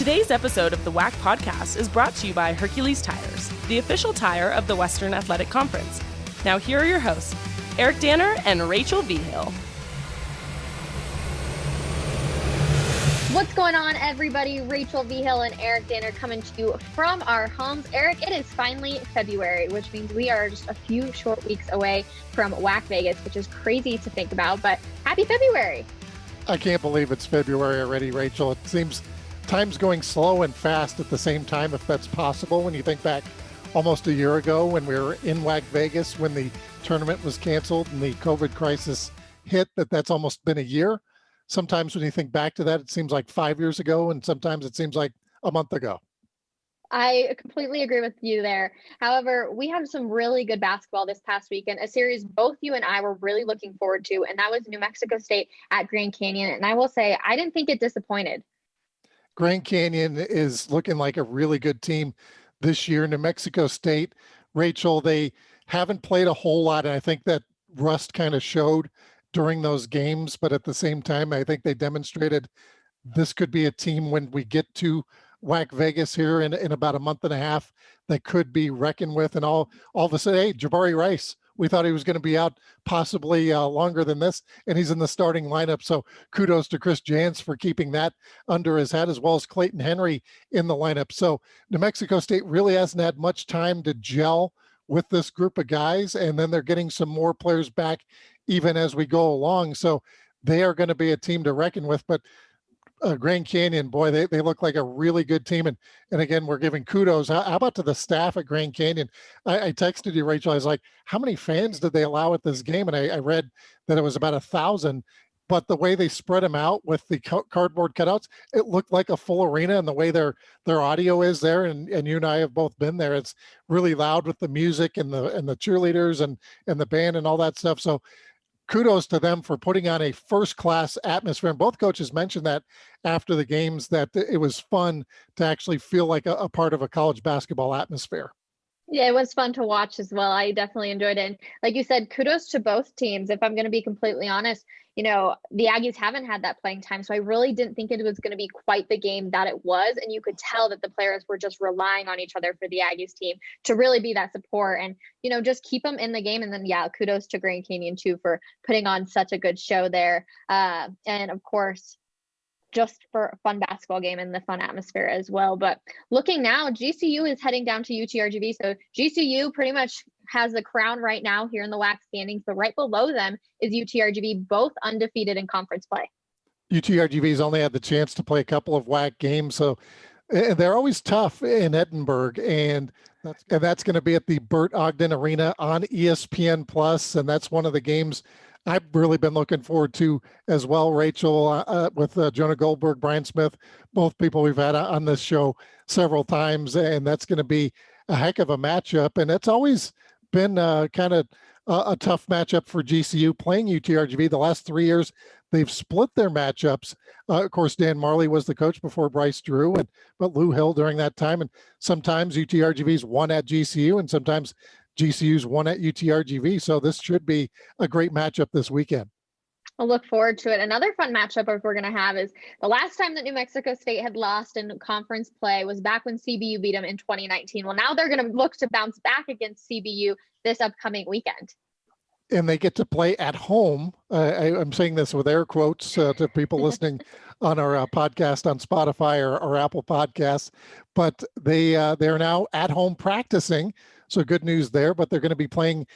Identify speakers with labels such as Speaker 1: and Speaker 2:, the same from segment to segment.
Speaker 1: Today's episode of the WAC Podcast is brought to you by Hercules Tires, the official tire of the Western Athletic Conference. Now here are your hosts, Eric Danner and Rachel Vigil.
Speaker 2: What's going on, everybody? Rachel Vigil and Eric Danner coming to you from our homes. Eric, it is finally February, which means we are just a few short weeks away from WAC Vegas, which is crazy to think about, but happy February.
Speaker 3: I can't believe it's February already, Rachel. It seems time's going slow and fast at the same time, if that's possible. When you think back almost a year ago when we were in WAC Vegas, when the tournament was canceled and the COVID crisis hit, that's almost been a year. Sometimes when you think back to that, it seems like 5 years ago, and sometimes it seems like a month ago.
Speaker 2: I completely agree with you there. However, we have some really good basketball this past weekend, a series both you and I were really looking forward to, and that was New Mexico State at Grand Canyon. And I will say, I didn't think it disappointed.
Speaker 3: Grand Canyon is looking like a really good team this year. New Mexico State, Rachel, they haven't played a whole lot, and I think that rust kind of showed during those games, but at the same time, I think they demonstrated this could be a team when we get to WAC Vegas here in about a month and a half that could be reckoned with. And all of a sudden, hey, Jabari Rice, we thought he was going to be out possibly longer than this, and he's in the starting lineup. So kudos to Chris Jans for keeping that under his head, as well as Clayton Henry in the lineup. So New Mexico State really hasn't had much time to gel with this group of guys, and then they're getting some more players back even as we go along. So they are going to be a team to reckon with. But Grand Canyon, boy, they look like a really good team. And again, we're giving kudos. How about to the staff at Grand Canyon? I texted you, Rachel. I was like, how many fans did they allow at this game? And I read that it was about 1,000. But the way they spread them out with the cardboard cutouts, it looked like a full arena. And the way their audio is there, and you and I have both been there, it's really loud with the music and the cheerleaders and the band and all that stuff. So kudos to them for putting on a first-class atmosphere. And both coaches mentioned that after the games, that it was fun to actually feel like a part of a college basketball atmosphere.
Speaker 2: Yeah, it was fun to watch as well. I definitely enjoyed it. And like you said, kudos to both teams. If I'm going to be completely honest, the Aggies haven't had that playing time. So I really didn't think it was going to be quite the game that it was. And you could tell that the players were just relying on each other for the Aggies team to really be that support and, just keep them in the game. And then, kudos to Grand Canyon too for putting on such a good show there. And of course, just for a fun basketball game and the fun atmosphere as well. But looking now, GCU is heading down to UTRGV. So GCU pretty much has the crown right now here in the WAC standings. But right below them is UTRGV, both undefeated in conference play.
Speaker 3: UTRGV's only had the chance to play a couple of WAC games. So they're always tough in Edinburgh. And that's going to be at the Bert Ogden Arena on ESPN Plus. And that's one of the games I've really been looking forward to as well, Rachel, with Jonah Goldberg, Brian Smith, both people we've had on this show several times. And that's going to be a heck of a matchup. And it's always been kind of a tough matchup for GCU playing UTRGV. The last 3 years, they've split their matchups. Of course, Dan Marley was the coach before Bryce Drew, but Lou Hill during that time. And sometimes UTRGV's won at GCU, and sometimes GCU's won at UTRGV. So this should be a great matchup this weekend.
Speaker 2: I'll look forward to it. Another fun matchup we're going to have is the last time that New Mexico State had lost in conference play was back when CBU beat them in 2019. Well, now they're going to look to bounce back against CBU this upcoming weekend.
Speaker 3: And they get to play at home. I'm saying this with air quotes to people listening on our podcast on Spotify or Apple Podcasts. But they're now at home practicing. So good news there. But they're going to be playing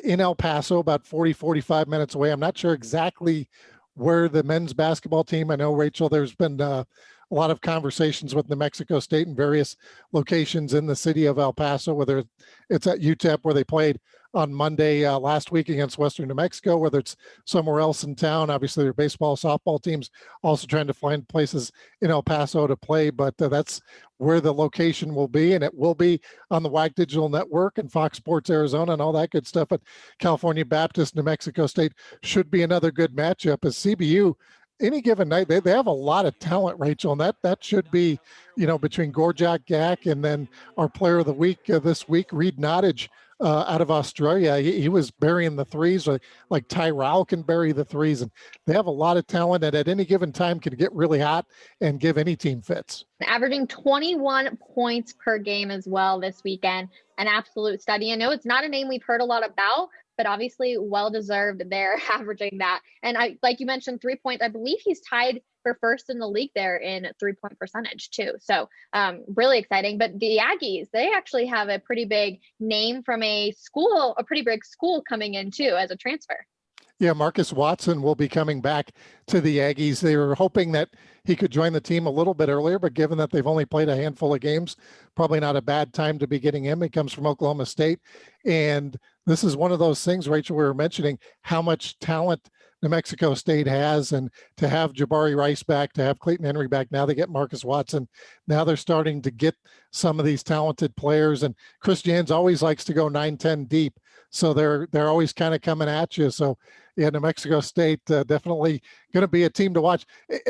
Speaker 3: in El Paso, about 45 minutes away. I'm not sure exactly where the men's basketball team. I know, Rachel, there's been a lot of conversations with New Mexico State in various locations in the city of El Paso, whether it's at UTEP where they played on Monday last week against Western New Mexico, whether it's somewhere else in town. Obviously, their baseball, softball teams also trying to find places in El Paso to play, but that's where the location will be, and it will be on the WAC Digital Network and Fox Sports Arizona and all that good stuff. But California Baptist, New Mexico State should be another good matchup, as CBU, any given night, they have a lot of talent, Rachel, and that should be, between Gorjak Gak and then our player of the week this week, Reed Nottage, out of Australia. He was burying the threes, like Tyrell can bury the threes, and they have a lot of talent that at any given time can get really hot and give any team fits.
Speaker 2: Averaging 21 points per game as well this weekend. An absolute study. I know it's not a name we've heard a lot about, but obviously well-deserved they're averaging that. And like you mentioned, 3 points, I believe he's tied for first in the league there in 3-point percentage too. So really exciting. But the Aggies, they actually have a pretty big name from a pretty big school coming in too as a transfer.
Speaker 3: Yeah, Marcus Watson will be coming back to the Aggies. They were hoping that he could join the team a little bit earlier, but given that they've only played a handful of games, probably not a bad time to be getting him. He comes from Oklahoma State. And this is one of those things, Rachel, we were mentioning how much talent New Mexico State has, and to have Jabari Rice back, to have Clayton Henry back, now they get Marcus Watson. Now they're starting to get some of these talented players, and Chris Jans always likes to go 9-10 deep. So they're always kind of coming at you. So yeah, New Mexico State definitely going to be a team to watch.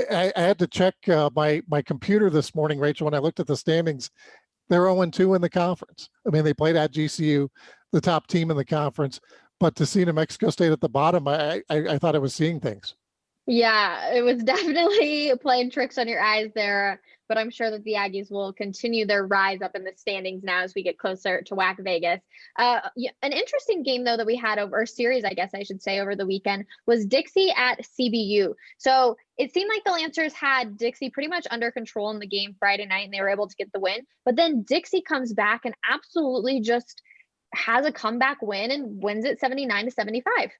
Speaker 3: I had to check my computer this morning, Rachel, when I looked at the standings. They're 0-2 in the conference. I mean, they played at GCU, the top team in the conference. But to see New Mexico State at the bottom, I thought I was seeing things.
Speaker 2: Yeah, it was definitely playing tricks on your eyes there. But I'm sure that the Aggies will continue their rise up in the standings now as we get closer to WAC Vegas. An interesting game, though, that we had or series, I guess I should say, over the weekend was Dixie at CBU. So it seemed like the Lancers had Dixie pretty much under control in the game Friday night, and they were able to get the win. But then Dixie comes back and absolutely just has a comeback win and wins it 79-75.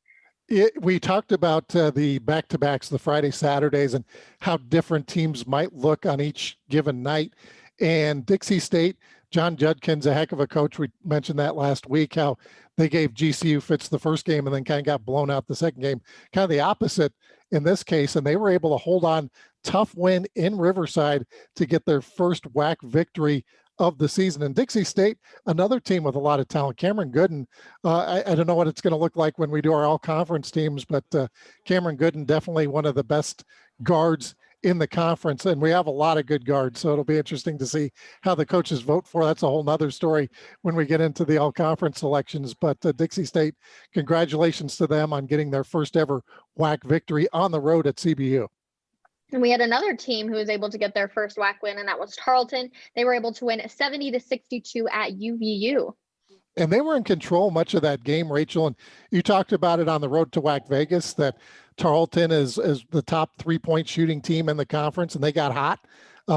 Speaker 3: We talked about the back-to-backs, the Friday, Saturdays, and how different teams might look on each given night. And Dixie State, John Judkin's a heck of a coach. We mentioned that last week, how they gave GCU fits the first game and then kind of got blown out the second game. Kind of the opposite in this case, and they were able to hold on. Tough win in Riverside to get their first WAC victory of the season. And Dixie State, another team with a lot of talent. Cameron Gooden, I don't know what it's going to look like when we do our all-conference teams, but Cameron Gooden, definitely one of the best guards in the conference, and we have a lot of good guards, so it'll be interesting to see how the coaches vote for. That's a whole nother story when we get into the all-conference selections. But Dixie State, congratulations to them on getting their first ever WAC victory on the road at CBU.
Speaker 2: And we had another team who was able to get their first WAC win, and that was Tarleton. They were able to win 70-62 at UVU.
Speaker 3: And they were in control much of that game, Rachel. And you talked about it on the road to WAC Vegas, that Tarleton is the top 3-point shooting team in the conference, and they got hot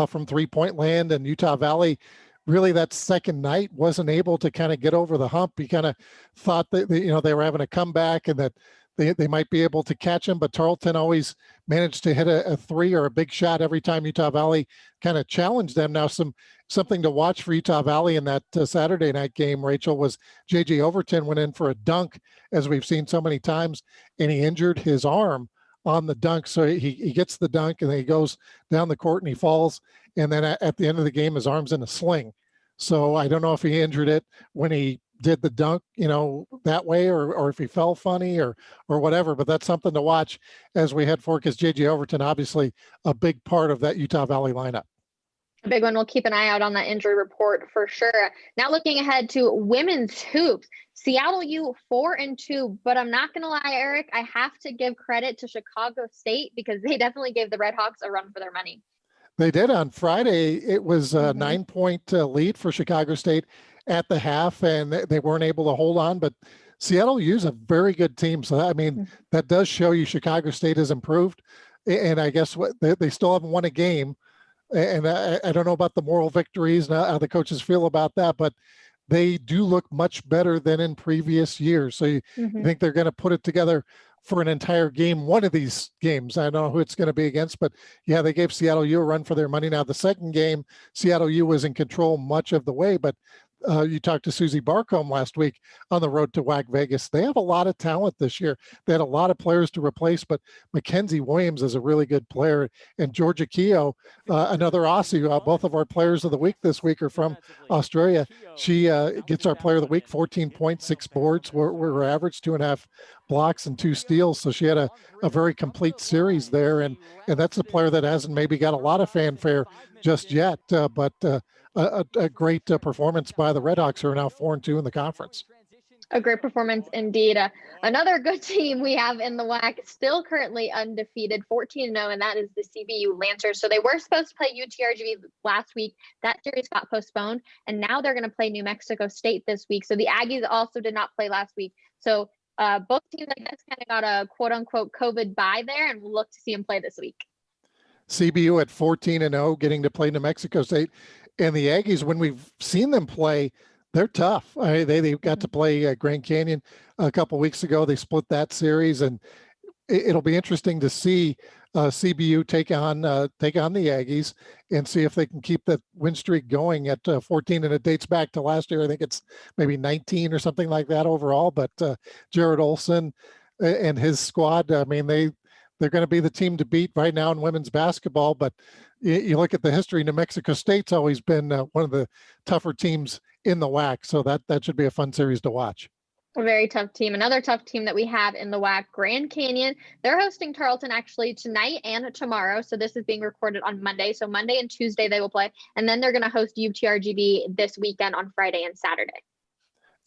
Speaker 3: from 3-point land. And Utah Valley, really that second night, wasn't able to kind of get over the hump. You kind of thought that they were having a comeback and that they might be able to catch him, but Tarleton always managed to hit a three or a big shot every time Utah Valley kind of challenged them. Now, something to watch for Utah Valley in that Saturday night game, Rachel, was J.J. Overton went in for a dunk, as we've seen so many times, and he injured his arm on the dunk. So he gets the dunk, and then he goes down the court and he falls, and then at the end of the game, his arm's in a sling. So I don't know if he injured it when he did the dunk, that way, or if he fell funny or whatever, but that's something to watch as we head forward, because J.J. Overton, obviously a big part of that Utah Valley lineup.
Speaker 2: A big one. We'll keep an eye out on that injury report for sure. Now looking ahead to women's hoops, Seattle U 4-2, but I'm not going to lie, Eric, I have to give credit to Chicago State because they definitely gave the Redhawks a run for their money.
Speaker 3: They did on Friday. It was a 9-point lead for Chicago State at the half, and they weren't able to hold on, but Seattle U's a very good team. So, I mean, that does show you Chicago State has improved, and I guess they still haven't won a game, and I don't know about the moral victories and how the coaches feel about that, but they do look much better than in previous years. So you think they're going to put it together for an entire game, one of these games. I don't know who it's going to be against, but yeah, they gave Seattle U a run for their money. Now, the second game, Seattle U was in control much of the way, but you talked to Susie Barcombe last week on the road to WAC Vegas. They have a lot of talent this year. They had a lot of players to replace, but Mackenzie Williams is a really good player. And Georgia Keogh, another Aussie, both of our players of the week this week are from Australia. She gets our player of the week, 14 points, 6 boards. We're average 2.5 blocks and 2 steals. So she had a very complete series there. And that's a player that hasn't maybe got a lot of fanfare just yet, but a great performance by the Redhawks, who are now 4-2 in the conference.
Speaker 2: A great performance indeed. Another good team we have in the WAC, still currently undefeated, 14-0, and that is the CBU Lancers. So they were supposed to play UTRGV last week. That series got postponed, and now they're going to play New Mexico State this week. So the Aggies also did not play last week. So both teams, I guess, kind of got a quote-unquote COVID bye there, and we'll look to see them play this week.
Speaker 3: CBU at 14-0, getting to play New Mexico State. And the Aggies, when we've seen them play, they're tough. They got to play Grand Canyon a couple weeks ago. They split that series, and it'll be interesting to see CBU take on the Aggies and see if they can keep that win streak going at 14. And it dates back to last year. I think it's maybe 19 or something like that overall. But Jared Olson and his squad, I mean, they're going to be the team to beat right now in women's basketball. But you look at the history, New Mexico State's always been one of the tougher teams in the WAC. So that should be a fun series to watch.
Speaker 2: A very tough team. Another tough team that we have in the WAC, Grand Canyon. They're hosting Tarleton actually tonight and tomorrow. So this is being recorded on Monday. So Monday and Tuesday they will play. And then they're going to host UTRGV this weekend on Friday and Saturday.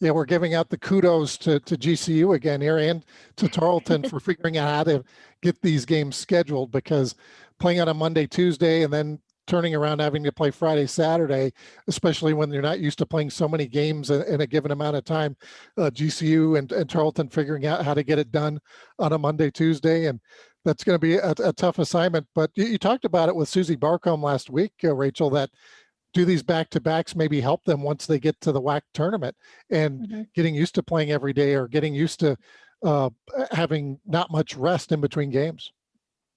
Speaker 3: Yeah, we're giving out the kudos to GCU again here and to Tarleton for figuring out how to get these games scheduled, because playing on a Monday, Tuesday, and then turning around having to play Friday, Saturday, especially when you're not used to playing so many games in a given amount of time, GCU and Tarleton figuring out how to get it done on a Monday, Tuesday, and that's going to be a tough assignment. But you talked about it with Susie Barcombe last week, Rachel, that do these back-to-backs maybe help them once they get to the WAC tournament and getting used to playing every day or getting used to having not much rest in between games.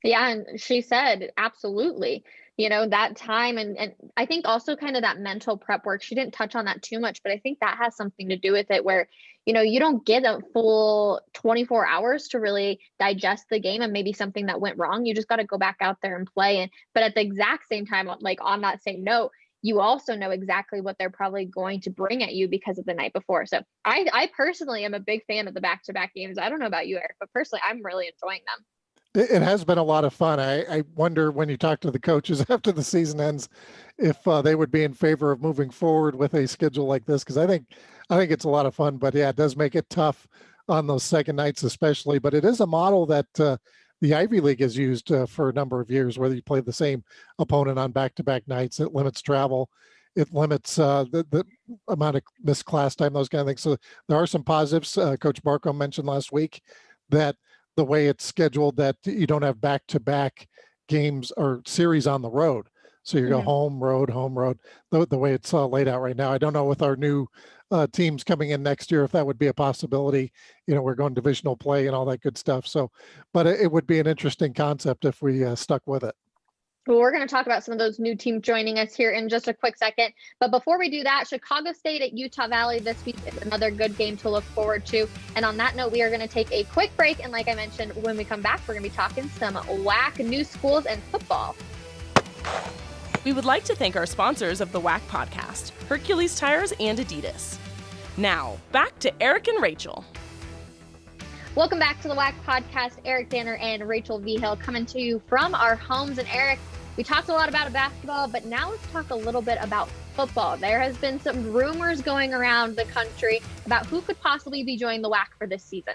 Speaker 2: Yeah, and she said, absolutely. That time and I think also kind of that mental prep work. She didn't touch on that too much, but I think that has something to do with it where, you don't get a full 24 hours to really digest the game and maybe something that went wrong. You just got to go back out there and play. But at the exact same time, like on that same note, you also know exactly what they're probably going to bring at you because of the night before. So I personally am a big fan of the back-to-back games. I don't know about you, Eric, but personally, I'm really enjoying them.
Speaker 3: It has been a lot of fun. I wonder when you talk to the coaches after the season ends, if they would be in favor of moving forward with a schedule like this, because I think it's a lot of fun. But yeah, it does make it tough on those second nights, especially. But it is a model that the Ivy League has used for a number of years, whether you play the same opponent on back-to-back nights. It limits travel. It limits the amount of missed class time, those kind of things. So there are some positives. Coach Barcombe mentioned last week that the way it's scheduled, that you don't have back-to-back games or series on the road. So you go home, road, the way it's laid out right now. I don't know with our new teams coming in next year if that would be a possibility. We're going divisional play and all that good stuff. So, but it would be an interesting concept if we stuck with it.
Speaker 2: Well, we're going to talk about some of those new teams joining us here in just a quick second. But before we do that, Chicago State at Utah Valley this week is another good game to look forward to. And on that note, we are going to take a quick break. And like I mentioned, when we come back, we're going to be talking some WAC new schools and football.
Speaker 1: We would like to thank our sponsors of the WAC Podcast, Hercules Tires and Adidas. Now, back to Eric and Rachel.
Speaker 2: Welcome back to the WAC Podcast. Eric Danner and Rachel Vigil coming to you from our homes. And Eric, we talked a lot about basketball, but now let's talk a little bit about football. There has been some rumors going around the country about who could possibly be joining the WAC for this season.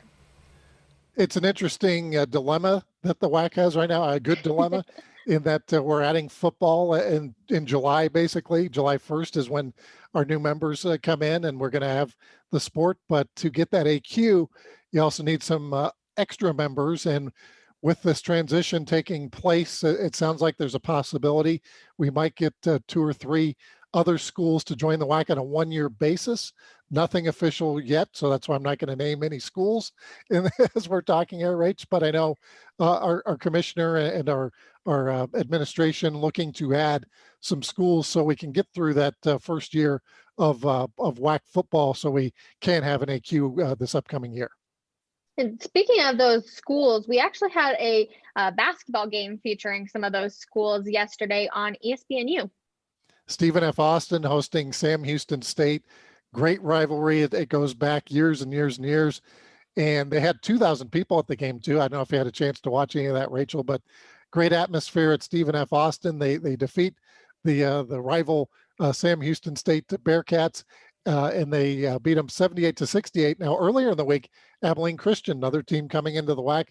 Speaker 3: It's an interesting dilemma that the WAC has right now, a good dilemma in that we're adding football in July, basically. July 1st is when our new members come in and we're going to have the sport. But to get that AQ, you also need some extra members. And with this transition taking place, it sounds like there's a possibility we might get 2 or 3 other schools to join the WAC on a 1-year basis. Nothing official yet, so that's why I'm not going to name any schools as we're talking here, Rach. But I know our commissioner and our administration looking to add some schools so we can get through that first year of WAC football, so we can have an AQ this upcoming year.
Speaker 2: And speaking of those schools, we actually had a basketball game featuring some of those schools yesterday on ESPNU. Stephen
Speaker 3: F. Austin hosting Sam Houston State. Great rivalry. It goes back years and years and years. And they had 2,000 people at the game too. I don't know if you had a chance to watch any of that, Rachel, but great atmosphere at Stephen F. Austin. They defeat the rival Sam Houston State Bearcats. and they beat them 78-68. Now, earlier in the week, Abilene Christian, another team coming into the WAC,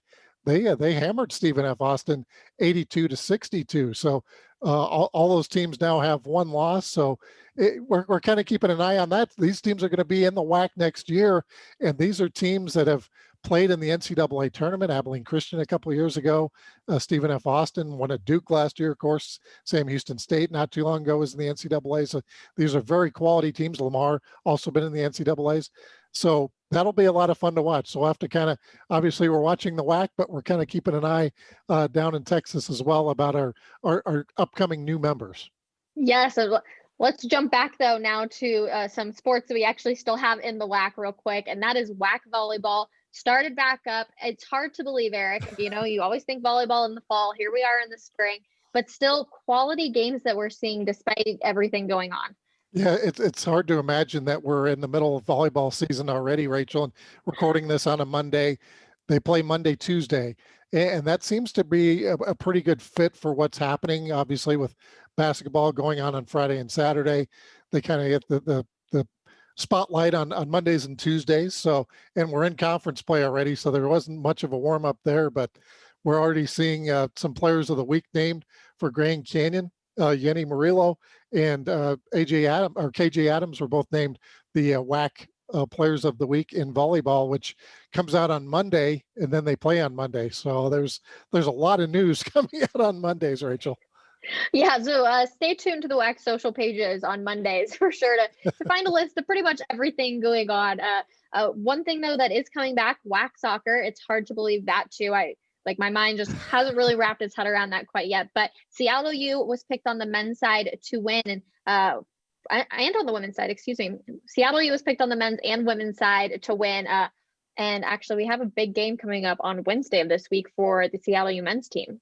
Speaker 3: they hammered Stephen F. Austin 82-62. So all those teams now have one loss. So we're kind of keeping an eye on that. These teams are going to be in the WAC next year, and these are teams that have played in the NCAA tournament. Abilene Christian a couple of years ago, Stephen F. Austin won at Duke last year, of course. Sam Houston State not too long ago was in the NCAA. So these are very quality teams. Lamar also been in the NCAAs. So that'll be a lot of fun to watch. So we'll have to kind of, obviously we're watching the WAC, but we're kind of keeping an eye down in Texas as well about our upcoming new members.
Speaker 2: Yeah, so let's jump back though now to some sports that we actually still have in the WAC real quick, and that is WAC volleyball. Started back up. It's hard to believe, Eric. You know, you always think volleyball in the fall. Here we are in the spring, but still quality games that we're seeing despite everything going on.
Speaker 3: Yeah, it's hard to imagine that we're in the middle of volleyball season already, Rachel, and recording this on a Monday. They play Monday, Tuesday, and that seems to be a pretty good fit for what's happening, obviously, with basketball going on Friday and Saturday. They kind of get the spotlight on Mondays and Tuesdays. So, and we're in conference play already, so there wasn't much of a warm up there, but we're already seeing some players of the week named for Grand Canyon. Yenny Murillo and KJ Adams were both named the WAC players of the week in volleyball, which comes out on Monday, and then they play on Monday. So there's a lot of news coming out on Mondays, Rachel.
Speaker 2: Yeah, so stay tuned to the WAC social pages on Mondays for sure to find a list of pretty much everything going on. One thing though that is coming back, WAC soccer. It's hard to believe that too. My mind just hasn't really wrapped its head around that quite yet. But Seattle U was picked on the men's side to win, and on the women's side, excuse me. Seattle U was picked on the men's and women's side to win. And actually, we have a big game coming up on Wednesday of this week for the Seattle U men's team.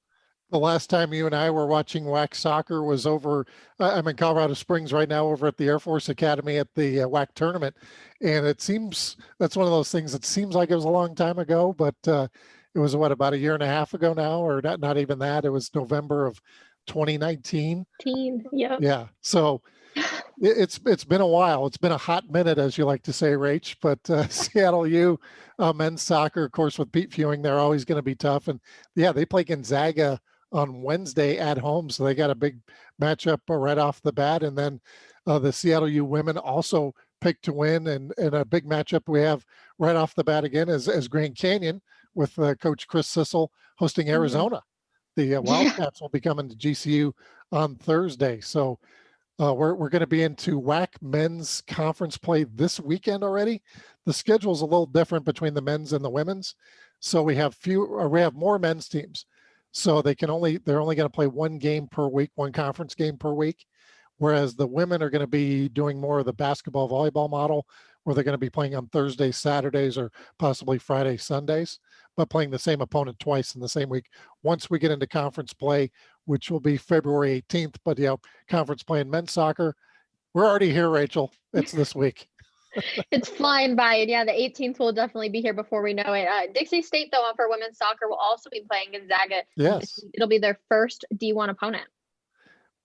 Speaker 3: The last time you and I were watching WAC soccer was over, I'm in Colorado Springs right now over at the Air Force Academy at the WAC tournament. And it seems, that's one of those things that seems like it was a long time ago, but it was about a year and a half ago now, or not even that. It was November of 2019.
Speaker 2: Yeah.
Speaker 3: Yeah. So it's been a while. It's been a hot minute, as you like to say, Rach, but Seattle U men's soccer, of course, with Pete Fewing, they're always going to be tough. And yeah, they play Gonzaga on Wednesday at home. So they got a big matchup right off the bat. And then the Seattle U women also picked to win, and a big matchup we have right off the bat again as Grand Canyon with Coach Chris Sissel hosting Arizona. The Wildcats will be coming to GCU on Thursday. So we're going to be into WAC men's conference play this weekend already. The schedule is a little different between the men's and the women's. So we have more men's teams. So they're only going to play one game per week, one conference game per week. Whereas the women are going to be doing more of the basketball volleyball model, where they're going to be playing on Thursdays, Saturdays, or possibly Fridays, Sundays, but playing the same opponent twice in the same week. Once we get into conference play, which will be February 18th, but conference play in men's soccer, we're already here, Rachel. It's this week.
Speaker 2: It's flying by. And yeah, the 18th will definitely be here before we know it. Dixie State, though, for women's soccer will also be playing Gonzaga.
Speaker 3: Yes.
Speaker 2: It'll be their first D1 opponent.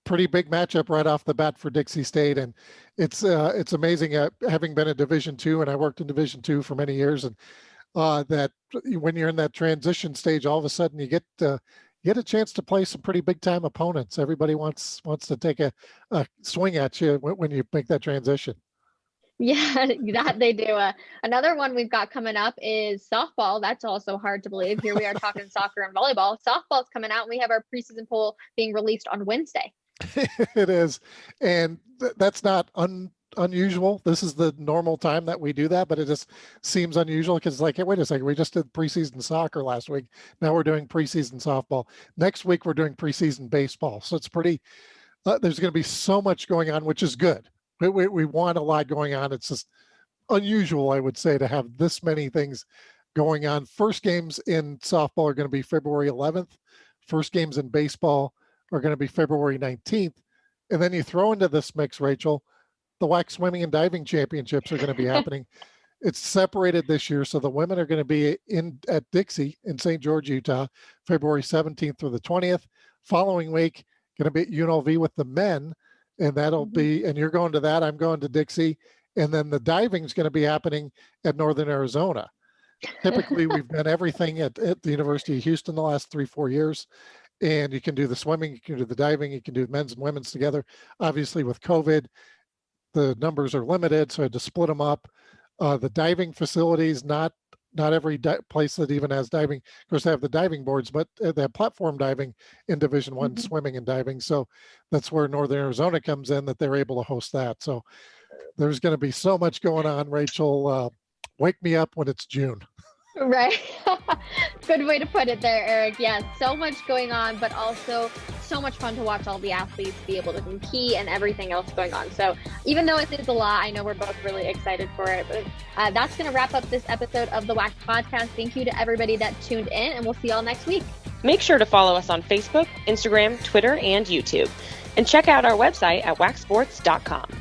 Speaker 3: Pretty big matchup right off the bat for Dixie State. And it's amazing, having been in Division II, and I worked in Division II for many years, and that when you're in that transition stage, all of a sudden you get a chance to play some pretty big time opponents. Everybody wants to take a swing at you when you make that transition.
Speaker 2: Yeah, that they do. Another one we've got coming up is softball. That's also hard to believe. Here we are talking soccer and volleyball. Softball's coming out, and we have our preseason poll being released on Wednesday.
Speaker 3: It is. And that's not unusual. This is the normal time that we do that, but it just seems unusual because it's like, hey, wait a second, we just did preseason soccer last week. Now we're doing preseason softball. Next week, we're doing preseason baseball. So it's pretty, there's going to be so much going on, which is good. We want a lot going on. It's just unusual, I would say, to have this many things going on. First games in softball are going to be February 11th. First games in baseball are going to be February 19th. And then you throw into this mix, Rachel, the WAC swimming and diving championships are going to be happening. It's separated this year. So the women are going to be at Dixie in St. George, Utah, February 17th through the 20th. Following week, going to be at UNLV with the men. And that'll be, and you're going to that, I'm going to Dixie. And then the diving is going to be happening at Northern Arizona. Typically, we've done everything at the University of Houston the last 3-4 years. And you can do the swimming, you can do the diving, you can do men's and women's together. Obviously, with COVID, the numbers are limited, so I had to split them up. The diving facilities, not every place that even has diving. Of course, they have the diving boards, but they have platform diving in Division I, swimming and diving. So that's where Northern Arizona comes in, that they're able to host that. So there's going to be so much going on, Rachel. Wake me up when it's June.
Speaker 2: Right. Good way to put it there, Eric. Yeah, so much going on, but also so much fun to watch all the athletes be able to compete and everything else going on. So even though it is a lot, I know we're both really excited for it. But that's going to wrap up this episode of the WAC Podcast. Thank you to everybody that tuned in, and we'll see y'all next week.
Speaker 1: Make sure to follow us on Facebook, Instagram, Twitter, and YouTube. And check out our website at wacsports.com.